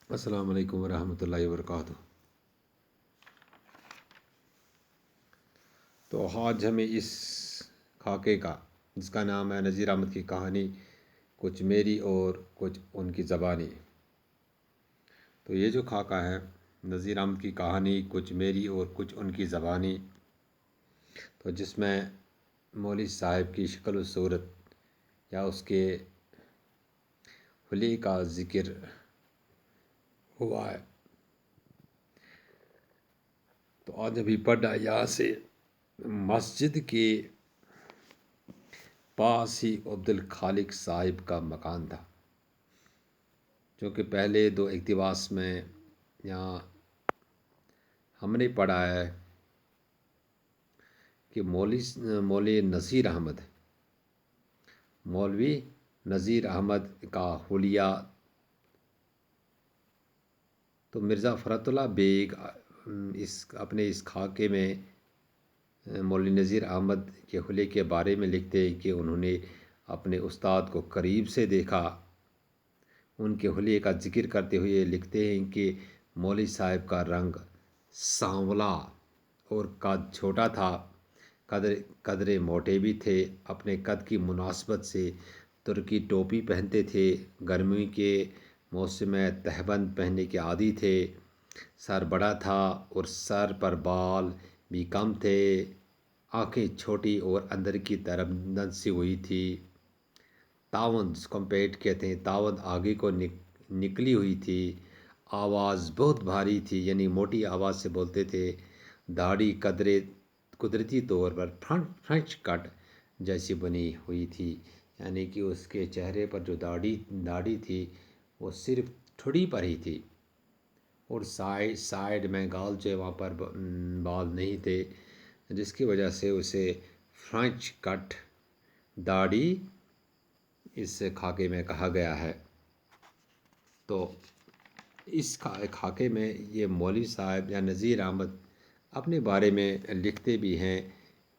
السلام علیکم ورحمۃ اللہ وبرکاتہ۔ تو آج ہمیں اس خاکے کا جس کا نام ہے نذیر احمد کی کہانی، کچھ میری اور کچھ ان کی زبانی۔ تو یہ جو خاکہ ہے نذیر احمد کی کہانی، کچھ میری اور کچھ ان کی زبانی، تو جس میں مولوی صاحب کی شکل و صورت یا اس کے حلیے کا ذکر ہوا ہے۔ تو آج ابھی پڑھا یہاں سے مسجد کے پاس ہی عبدالخالق صاحب کا مکان تھا، چونکہ پہلے دو اقتباس میں یہاں ہم نے پڑھا ہے کہ مولوی نذیر احمد کا حلیہ تو مرزا فرت اللہ بیگ اپنے اس خاکے میں مولوی نذیر احمد کے حلیے کے بارے میں لکھتے ہیں کہ انہوں نے اپنے استاد کو قریب سے دیکھا۔ ان کے حلیے کا ذکر کرتے ہوئے لکھتے ہیں کہ مولوی صاحب کا رنگ سانولا اور قد چھوٹا تھا، قدرے موٹے بھی تھے۔ اپنے قد کی مناسبت سے ترکی ٹوپی پہنتے تھے، گرمی کے موسم میں تہبند پہننے کے عادی تھے۔ سر بڑا تھا اور سر پر بال بھی کم تھے، آنکھیں چھوٹی اور اندر کی طرف ننسی ہوئی تھی۔ تاوند جس کو ہم پیٹ کہتے ہیں، تاوند آگے کو نکلی ہوئی تھی۔ آواز بہت بھاری تھی، یعنی موٹی آواز سے بولتے تھے۔ داڑھی قدرتی طور پر فرنچ کٹ جیسی بنی ہوئی تھی، یعنی کہ اس کے چہرے پر جو داڑھی تھی وہ صرف ٹھوڑی پر ہی تھی، اور سائیڈ میں گال جو ہے وہاں پر بال نہیں تھے، جس کی وجہ سے اسے فرنچ کٹ داڑھی اس خاکے میں کہا گیا ہے۔ تو اس خاکے میں یہ مولوی صاحب یا نذیر احمد اپنے بارے میں لکھتے بھی ہیں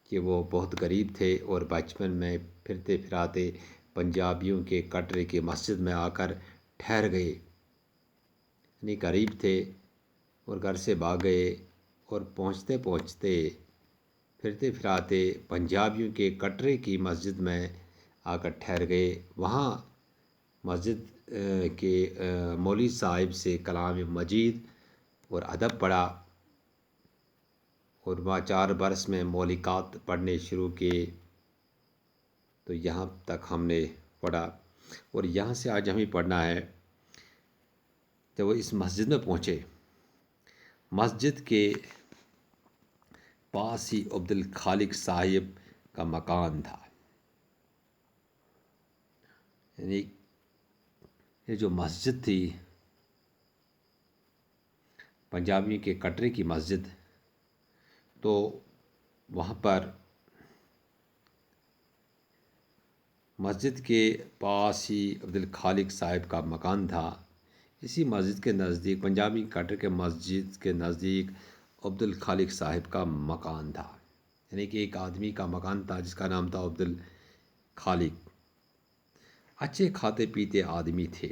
کہ وہ بہت غریب تھے اور بچپن میں پھرتے پھراتے پنجابیوں کے کٹرے کی مسجد میں آ کر ٹھہر گئے، یعنی غریب تھے اور گھر سے بھاگ گئے، اور پہنچتے پھرتے پھراتے پنجابیوں کے کٹرے کی مسجد میں آ کر ٹھہر گئے۔ وہاں مسجد کے مولوی صاحب سے کلام مجید اور ادب پڑھا، اور وہاں 4 برس میں مولکات پڑھنے شروع کیے۔ تو یہاں تک ہم نے پڑھا، اور یہاں سے آج ہمیں پڑھنا ہے۔ جب وہ اس مسجد میں پہنچے، مسجد کے پاس ہی عبدالخالق صاحب کا مکان تھا، یعنی یہ جو مسجد تھی پنجابیوں کے کٹرے کی مسجد، تو وہاں پر مسجد کے پاس ہی عبدالخالق صاحب کا مکان تھا۔ اسی مسجد کے نزدیک، پنجابی کٹر کے مسجد کے نزدیک عبدالخالق صاحب کا مکان تھا، یعنی کہ ایک آدمی کا مکان تھا جس کا نام تھا عبدالخالق۔ اچھے کھاتے پیتے آدمی تھے،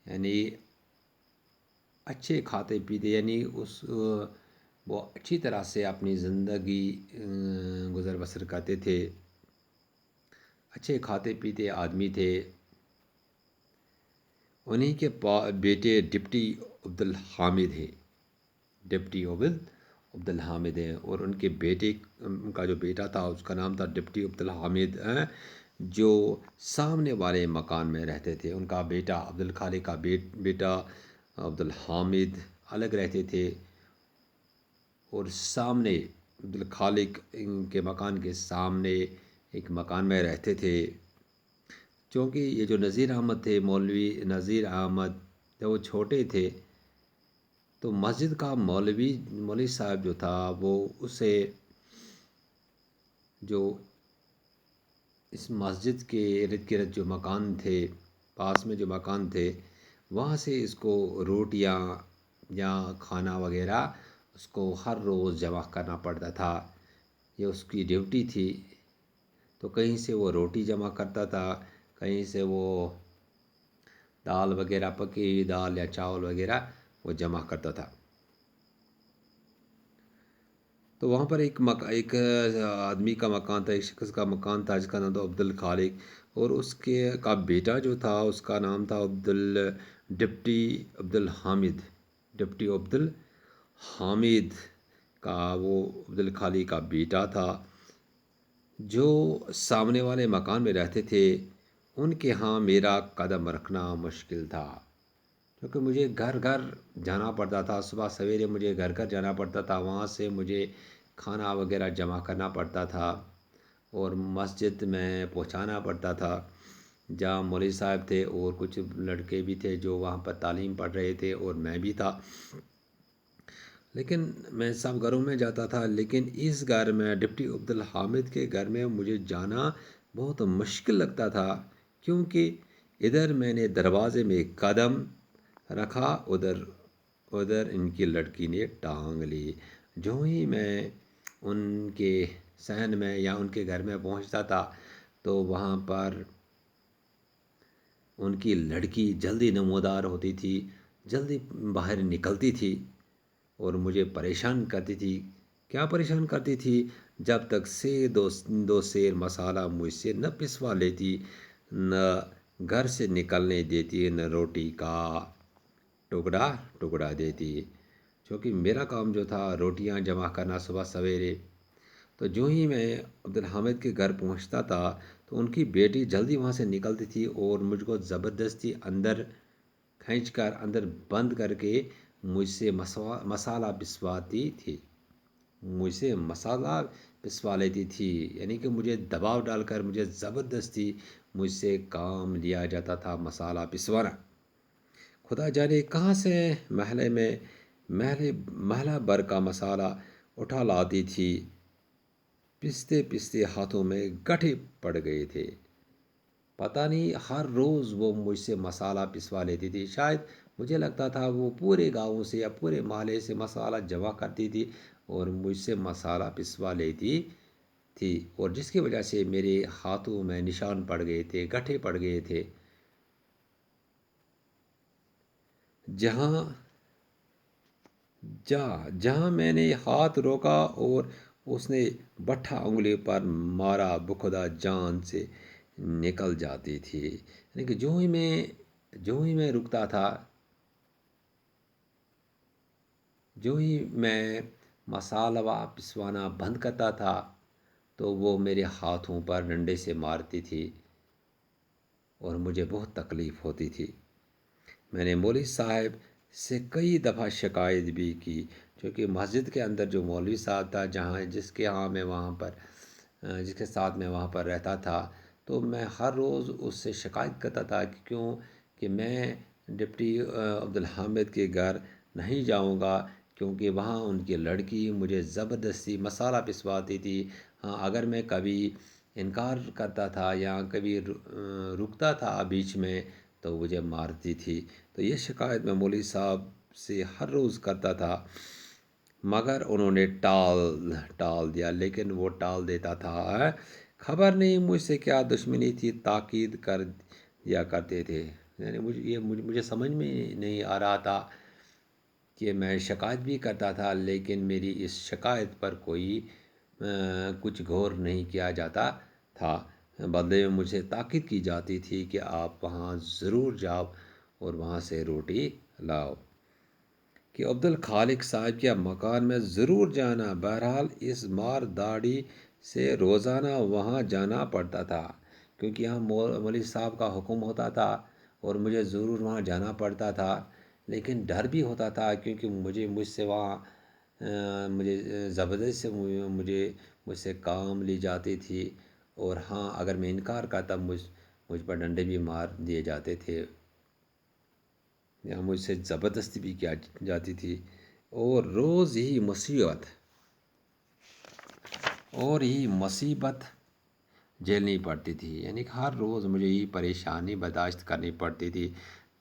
یعنی اچھے کھاتے پیتے، یعنی وہ اچھی طرح سے اپنی زندگی گزر بسر کرتے تھے۔ اچھے کھاتے پیتے آدمی تھے۔ انہی کے بیٹے ڈپٹی عبدالحامد ہیں، اور ان کے بیٹے کا جو بیٹا تھا اس کا نام تھا ڈپٹی عبدالحامد، جو سامنے والے مکان میں رہتے تھے۔ ان کا بیٹا عبدالخالق کا بیٹا عبدالحامد الگ رہتے تھے، اور سامنے عبدالخالق کے مکان کے سامنے ایک مکان میں رہتے تھے۔ چونکہ یہ جو نذیر احمد تھے، مولوی نذیر احمد، جب وہ چھوٹے تھے تو مسجد کا مولوی صاحب جو تھا وہ اسے جو اس مسجد کے ارد گرد جو مکان تھے، پاس میں جو مکان تھے، وہاں سے اس کو روٹیاں یا کھانا وغیرہ اس کو ہر روز جمع کرنا پڑتا تھا۔ یہ اس کی ڈیوٹی تھی۔ تو کہیں سے وہ روٹی جمع کرتا تھا، کہیں سے وہ دال وغیرہ، پکی ہوئی دال یا چاول وغیرہ وہ جمع کرتا تھا۔ تو وہاں پر ایک آدمی کا مکان تھا، ایک شخص کا مکان تھا جس کا نام تھا عبدالخالق، اور اس کے کا بیٹا جو تھا اس کا نام تھا ڈپٹی عبدالحامد، ڈپٹی عبدالحامد کا وہ عبدالخالق کا بیٹا تھا، جو سامنے والے مکان میں رہتے تھے۔ ان کے ہاں میرا قدم رکھنا مشکل تھا، کیونکہ مجھے گھر گھر جانا پڑتا تھا، صبح سویرے مجھے گھر گھر جانا پڑتا تھا، وہاں سے مجھے کھانا وغیرہ جمع کرنا پڑتا تھا اور مسجد میں پہنچانا پڑتا تھا، جہاں مولوی صاحب تھے اور کچھ لڑکے بھی تھے جو وہاں پر تعلیم پڑھ رہے تھے، اور میں بھی تھا۔ لیکن میں سب گھروں میں جاتا تھا، لیکن اس گھر میں ڈپٹی عبدالحامد کے گھر میں مجھے جانا بہت مشکل لگتا تھا، کیونکہ ادھر میں نے دروازے میں قدم رکھا، ادھر ان کی لڑکی نے ٹانگ لی۔ جو ہی میں ان کے صحن میں یا ان کے گھر میں پہنچتا تھا تو وہاں پر ان کی لڑکی جلدی نمودار ہوتی تھی، جلدی باہر نکلتی تھی اور مجھے پریشان کرتی تھی۔ کیا پریشان کرتی تھی؟ جب تک سے دو سیر مسالہ مجھ سے نہ پسوا لیتی، نہ گھر سے نکلنے دیتی، نہ روٹی کا ٹکڑا دیتی، کیونکہ میرا کام جو تھا روٹیاں جمع کرنا صبح سویرے۔ تو جو ہی میں عبدالحامد کے گھر پہنچتا تھا تو ان کی بیٹی جلدی وہاں سے نکلتی تھی اور مجھ کو زبردستی اندر کھینچ کر اندر بند کر کے مجھ سے مسالہ پسواتی تھی، مجھ سے مسالہ پسوا لیتی تھی، یعنی کہ مجھے دباؤ ڈال کر مجھے زبردستی مجھ سے کام لیا جاتا تھا، مسالہ پسوانا۔ خدا جانے کہاں سے محلہ بھر کا مسالہ اٹھا لاتی تھی، پستے ہاتھوں میں گٹھے پڑ گئے تھے۔ پتہ نہیں ہر روز وہ مجھ سے مسالہ پسوا لیتی تھی، شاید مجھے لگتا تھا وہ پورے گاؤں سے یا پورے محلے سے مسالہ جمع کرتی تھی اور مجھ سے مسالہ پسوا لیتی تھی، اور جس کی وجہ سے میرے ہاتھوں میں نشان پڑ گئے تھے، گٹھے پڑ گئے تھے۔ جہاں میں نے ہاتھ روکا اور اس نے بٹھا انگلی پر مارا، بخدا جان سے نکل جاتی تھی، یعنی کہ جو ہی میں رکتا تھا، جو ہی میں مسالہ پسوانا بند کرتا تھا تو وہ میرے ہاتھوں پر ڈنڈے سے مارتی تھی اور مجھے بہت تکلیف ہوتی تھی۔ میں نے مولوی صاحب سے کئی دفعہ شکایت بھی کی، کیونکہ مسجد کے اندر جو مولوی صاحب تھا، جس کے ساتھ میں وہاں پر رہتا تھا، تو میں ہر روز اس سے شکایت کرتا تھا کہ میں ڈپٹی عبدالحامد کے گھر نہیں جاؤں گا، کیونکہ وہاں ان کی لڑکی مجھے زبردستی مسالہ پسواتی تھی۔ ہاں، اگر میں کبھی انکار کرتا تھا یا کبھی رکتا تھا بیچ میں تو مجھے مارتی تھی۔ تو یہ شکایت میں مولوی صاحب سے ہر روز کرتا تھا، مگر انہوں نے ٹال دیا، لیکن وہ ٹال دیتا تھا۔ خبر نہیں مجھ سے کیا دشمنی تھی، تاکید کر دیا کرتے تھے، یعنی مجھے سمجھ میں نہیں آ رہا تھا کہ میں شکایت بھی کرتا تھا، لیکن میری اس شکایت پر کوئی کچھ غور نہیں کیا جاتا تھا۔ بدلے میں مجھے تاکید کی جاتی تھی کہ آپ وہاں ضرور جاؤ اور وہاں سے روٹی لاؤ، کہ عبدالخالق صاحب کے مکان میں ضرور جانا۔ بہرحال اس مار داڑھی سے روزانہ وہاں جانا پڑتا تھا، کیونکہ یہاں مولوی صاحب کا حکم ہوتا تھا اور مجھے ضرور وہاں جانا پڑتا تھا، لیکن ڈر بھی ہوتا تھا، کیونکہ مجھ سے وہاں مجھے زبردستی سے مجھ سے کام لی جاتی تھی، اور ہاں اگر میں انکار کرتا مجھ پر ڈنڈے بھی مار دیے جاتے تھے یا مجھ سے زبردستی بھی کیا جاتی تھی، اور روز ہی مصیبت جھیلنی پڑتی تھی، یعنی کہ ہر روز مجھے یہ پریشانی برداشت کرنی پڑتی تھی۔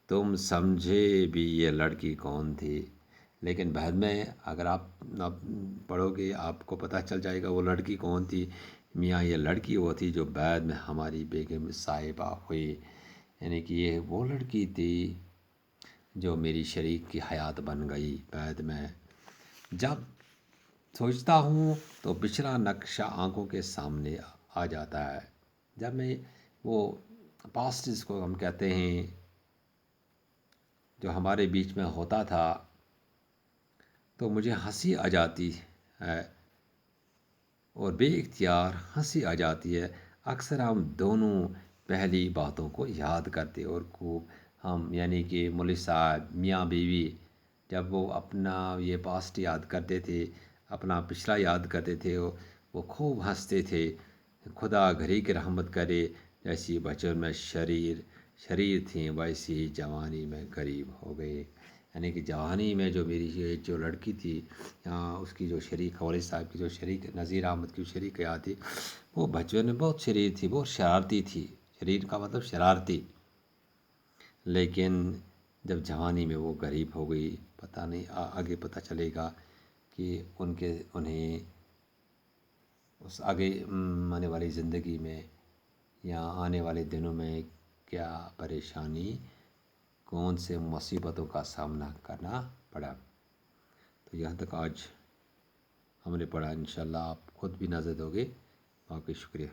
تم سمجھے بھی یہ لڑکی کون تھی، لیکن بعد میں اگر آپ پڑھو گے آپ کو پتہ چل جائے گا وہ لڑکی کون تھی۔ میاں یہ لڑکی وہ تھی جو بعد میں ہماری بیگم صاحبہ ہوئی، یعنی کہ یہ وہ لڑکی تھی جو میری شریک کی حیات بن گئی بعد میں۔ جب سوچتا ہوں تو پچھلا نقشہ آنکھوں کے سامنے آ جاتا ہے۔ جب میں وہ پاسٹ جس کو ہم کہتے ہیں جو ہمارے بیچ میں ہوتا تھا تو مجھے ہنسی آ جاتی ہے، اور بے اختیار ہنسی آ جاتی ہے۔ اکثر ہم دونوں پہلی باتوں کو یاد کرتے اور خوب ہم یعنی کہ مولوی صاحب میاں بیوی جب وہ اپنا یہ پاسٹ یاد کرتے تھے، اپنا پچھلا یاد کرتے تھے، وہ خوب ہنستے تھے۔ خدا گھری کی رحمت کرے، جیسی بچپن میں شریر تھیں ویسی ہی جوانی میں غریب ہو گئے۔ یعنی کہ جوانی میں جو میری یہ جو لڑکی تھی، اس کی جو شریک والد صاحب کی جو شریک نذیر احمد کی شریک یاد تھی، وہ بچپن میں بہت شریر تھی، بہت شرارتی تھی۔ شریر کا مطلب شرارتی، لیکن جب جوانی میں وہ غریب ہو گئی، پتہ نہیں آگے پتہ چلے گا کہ انہیں اس آگے آنے والی زندگی میں یا آنے والے دنوں میں کیا پریشانی، کون سے مصیبتوں کا سامنا کرنا پڑا۔ تو یہاں تک آج ہم نے پڑھا، انشاءاللہ آپ خود بھی نظر دو گے۔ باقی شکریہ۔